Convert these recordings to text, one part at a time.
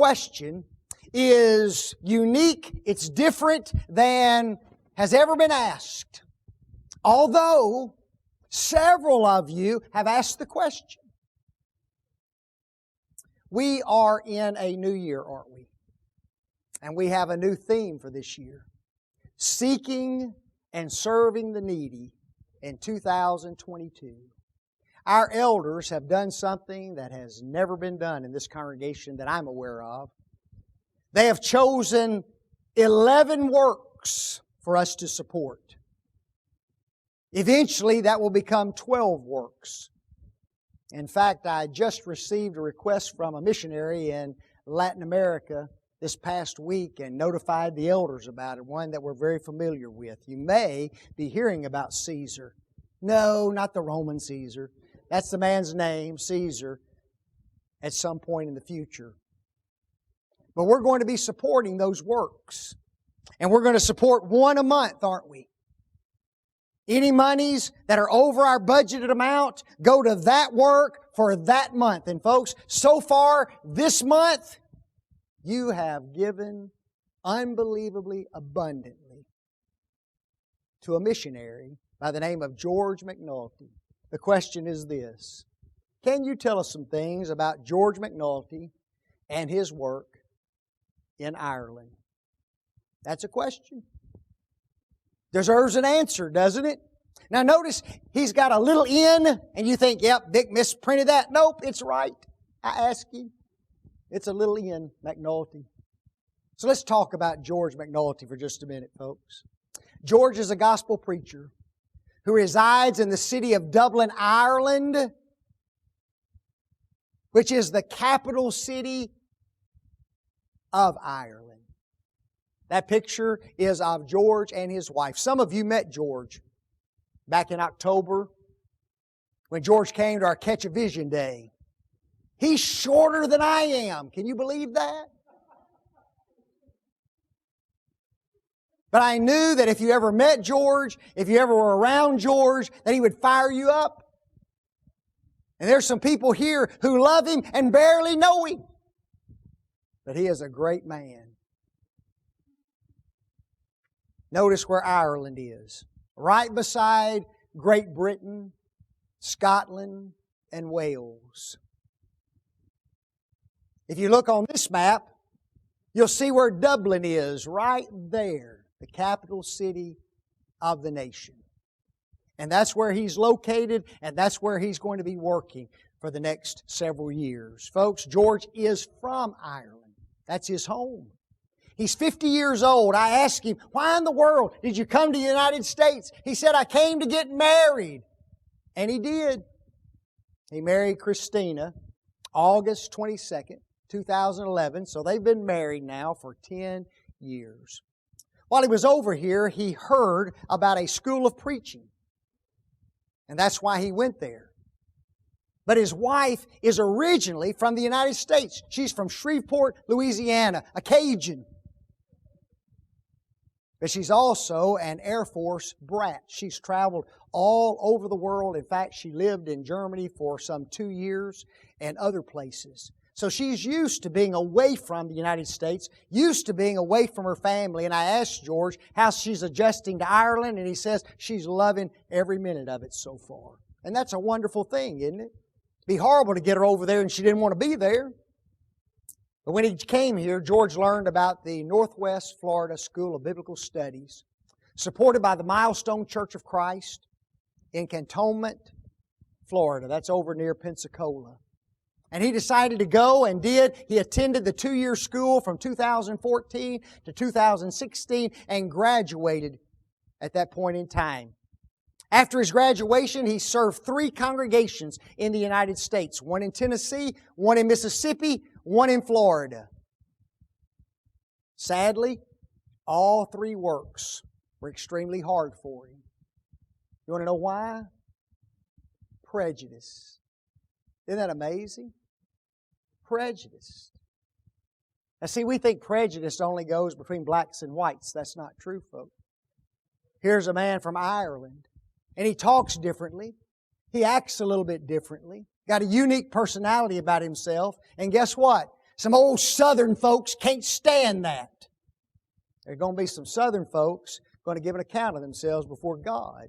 question is unique, it's different than has ever been asked. Although several of you have asked the question. We are in a new year, aren't we? And we have a new theme for this year. Seeking and serving the needy in 2022. Our elders have done something that has never been done in this congregation that I'm aware of. They have chosen 11 works for us to support. Eventually, that will become 12 works. In fact, I just received a request from a missionary in Latin America this past week and notified the elders about it, one that we're very familiar with. You may be hearing about Caesar. No, not the Roman Caesar. That's the man's name, Caesar, at some point in the future. But we're going to be supporting those works. And we're going to support one a month, aren't we? Any monies that are over our budgeted amount go to that work for that month. And folks, so far this month, you have given unbelievably abundantly to a missionary by the name of George Mcnulty. The question is this: can you tell us some things about George Mcnulty and his work in Ireland? That's a question. Deserves an answer, doesn't it? Now notice, he's got a little N, and you think, yep, Vic misprinted that. Nope, it's right. I ask you. It's a little N, Mcnulty. So let's talk about George Mcnulty for just a minute, folks. George is a gospel preacher who resides in the city of Dublin, Ireland, which is the capital city of Ireland. That picture is of George and his wife. Some of you met George back in October when George came to our Catch a Vision Day. He's shorter than I am. Can you believe that? But I knew that if you ever met George, if you ever were around George, that he would fire you up. And there's some people here who love him and barely know him. But he is a great man. Notice where Ireland is. Right beside Great Britain, Scotland, and Wales. If you look on this map, you'll see where Dublin is, right there, the capital city of the nation. And that's where he's located, and that's where he's going to be working for the next several years. Folks, George is from Ireland. That's his home. He's 50 years old. I asked him, why in the world did you come to the United States? He said, I came to get married. And he did. He married Christina August 22nd, 2011. So they've been married now for 10 years. While he was over here, he heard about a school of preaching. And that's why he went there. But his wife is originally from the United States. She's from Shreveport, Louisiana, a Cajun. But she's also an Air Force brat. She's traveled all over the world. In fact, she lived in Germany for some 2 years and other places. So she's used to being away from the United States, used to being away from her family. And I asked George how she's adjusting to Ireland, and he says she's loving every minute of it so far. And that's a wonderful thing, isn't it? It'd be horrible to get her over there and she didn't want to be there. But when he came here, George learned about the Northwest Florida School of Biblical Studies, supported by the Milestone Church of Christ in Cantonment, Florida. That's over near Pensacola. And he decided to go and did. He attended the 2-year school from 2014 to 2016 and graduated at that point in time. After his graduation, he served 3 congregations in the United States. One in Tennessee, one in Mississippi, one in Florida. Sadly, all 3 works were extremely hard for him. You want to know why? Prejudice. Isn't that amazing? Prejudice. Now see, we think prejudice only goes between blacks and whites. That's not true, folks. Here's a man from Ireland. And he talks differently. He acts a little bit differently. Got a unique personality about himself. And guess what? Some old Southern folks can't stand that. There are going to be some Southern folks going to give an account of themselves before God.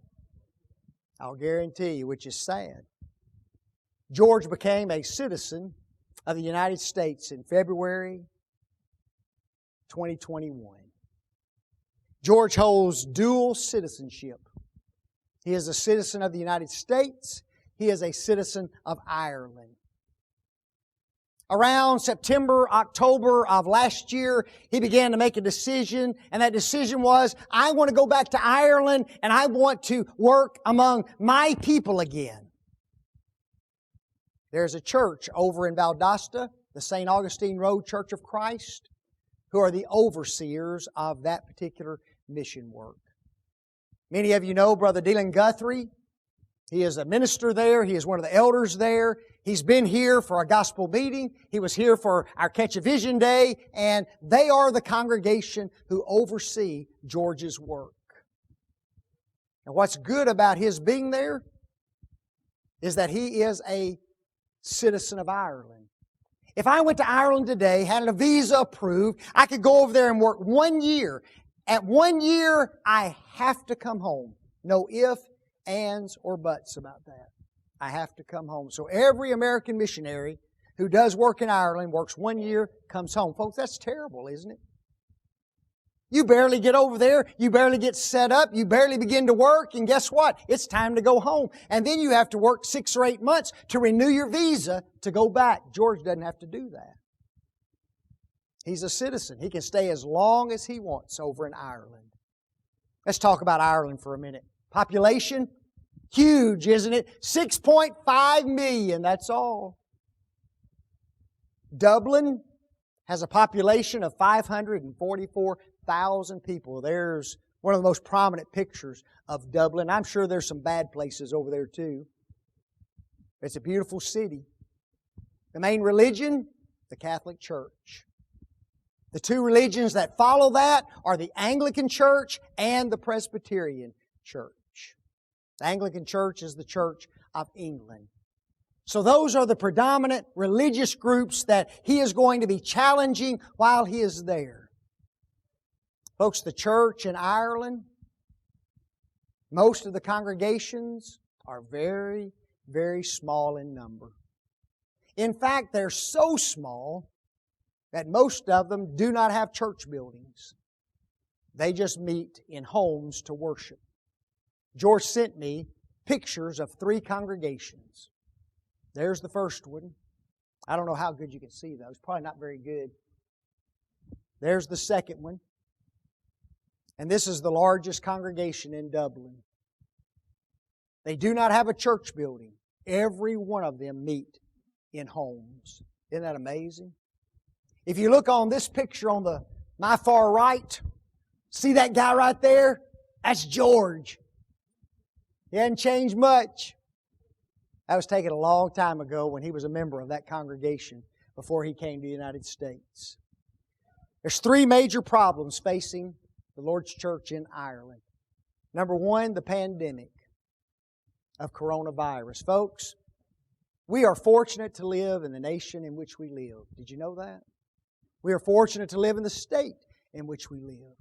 I'll guarantee you, which is sad. George became a citizen of the United States in February 2021. George holds dual citizenship. He is a citizen of the United States. He is a citizen of Ireland. Around September, October of last year, he began to make a decision, and that decision was, I want to go back to Ireland and I want to work among my people again. There's a church over in Valdosta, the St. Augustine Road Church of Christ, who are the overseers of that particular mission work. Many of you know Brother Dylan Guthrie. He is a minister there. He is one of the elders there. He's been here for a gospel meeting. He was here for our Catch a Vision Day, and they are the congregation who oversee George's work. And what's good about his being there is that he is a citizen of Ireland. If I went to Ireland today, had a visa approved, I could go over there and work 1 year. At 1 year, I have to come home. No ifs, ands, or buts about that. I have to come home. So every American missionary who does work in Ireland, works 1 year, comes home. Folks, that's terrible, isn't it? You barely get over there, you barely get set up, you barely begin to work, and guess what? It's time to go home. And then you have to work 6 or 8 months to renew your visa to go back. George doesn't have to do that. He's a citizen. He can stay as long as he wants over in Ireland. Let's talk about Ireland for a minute. Population? Huge, isn't it? 6.5 million, that's all. Dublin has a population of 544,000 people. There's one of the most prominent pictures of Dublin. I'm sure there's some bad places over there too. It's a beautiful city. The main religion, the Catholic Church. The two religions that follow that are the Anglican Church and the Presbyterian Church. The Anglican Church is the Church of England. So those are the predominant religious groups that he is going to be challenging while he is there. Folks, the church in Ireland, most of the congregations are very, very small in number. In fact, they're so small that most of them do not have church buildings. They just meet in homes to worship. George sent me pictures of 3 congregations. There's the first one. I don't know how good you can see those. Probably not very good. There's the second one. And this is the largest congregation in Dublin. They do not have a church building. Every one of them meet in homes. Isn't that amazing? If you look on this picture on my far right, see that guy right there? That's George. He hadn't changed much. That was taken a long time ago when he was a member of that congregation before he came to the United States. There's 3 major problems facing the Lord's church in Ireland. Number 1, the pandemic of coronavirus. Folks, we are fortunate to live in the nation in which we live. Did you know that? We are fortunate to live in the state in which we live.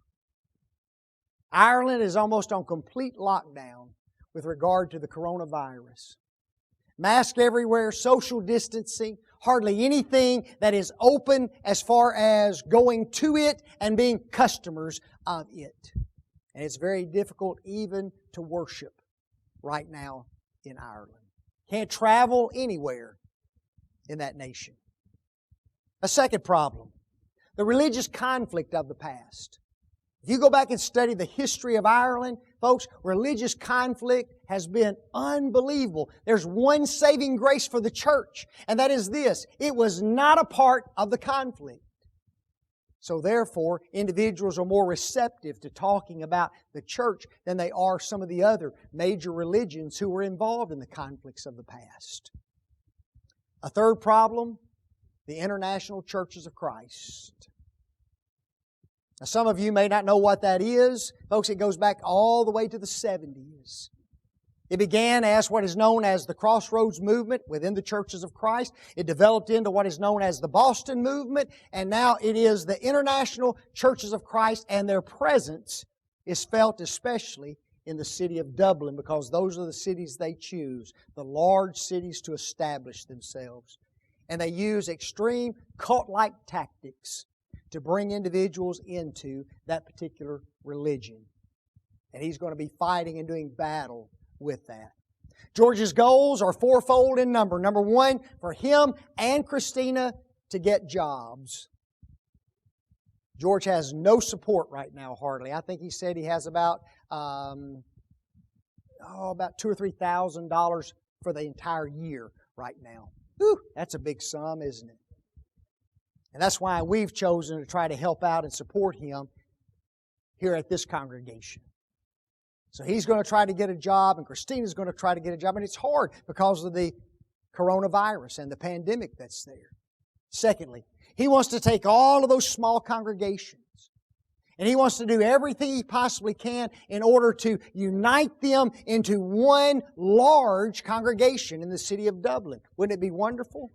Ireland is almost on complete lockdown with regard to the coronavirus. Mask everywhere, social distancing, hardly anything that is open as far as going to it and being customers of it. And it's very difficult even to worship right now in Ireland. Can't travel anywhere in that nation. A second problem, the religious conflict of the past. If you go back and study the history of Ireland, folks, religious conflict has been unbelievable. There's one saving grace for the church, and that is this: it was not a part of the conflict. So therefore, individuals are more receptive to talking about the church than they are some of the other major religions who were involved in the conflicts of the past. A third problem, the international churches of Christ. Now, some of you may not know what that is. Folks, it goes back all the way to the 70s. It began as what is known as the Crossroads Movement within the Churches of Christ. It developed into what is known as the Boston Movement, and now it is the International Churches of Christ, and their presence is felt especially in the city of Dublin, because those are the cities they choose, the large cities to establish themselves. And they use extreme cult-like tactics to bring individuals into that particular religion. And he's going to be fighting and doing battle with that. George's goals are fourfold in number. Number one, for him and Christina to get jobs. George has no support right now, hardly. I think he said he has about $2,000 or $3,000 for the entire year right now. Whew, that's a big sum, isn't it? And that's why we've chosen to try to help out and support him here at this congregation. So he's going to try to get a job, and Christina's going to try to get a job, and it's hard because of the coronavirus and the pandemic that's there. Secondly, he wants to take all of those small congregations, and he wants to do everything he possibly can in order to unite them into one large congregation in the city of Dublin. Wouldn't it be wonderful?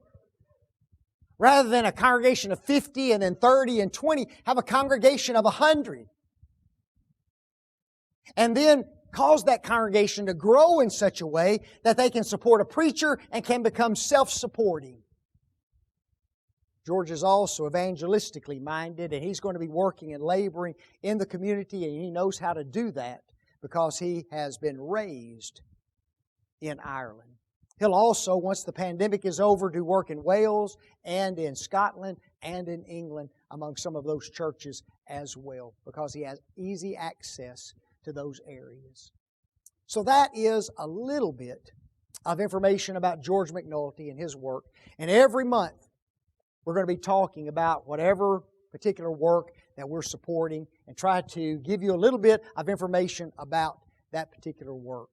Rather than a congregation of 50 and then 30 and 20, have a congregation of 100. And then cause that congregation to grow in such a way that they can support a preacher and can become self-supporting. George is also evangelistically minded, and he's going to be working and laboring in the community, and he knows how to do that because he has been raised in Ireland. He'll also, once the pandemic is over, do work in Wales and in Scotland and in England among some of those churches as well, because he has easy access to those areas. So that is a little bit of information about George Mcnulty and his work. And every month, we're going to be talking about whatever particular work that we're supporting and try to give you a little bit of information about that particular work.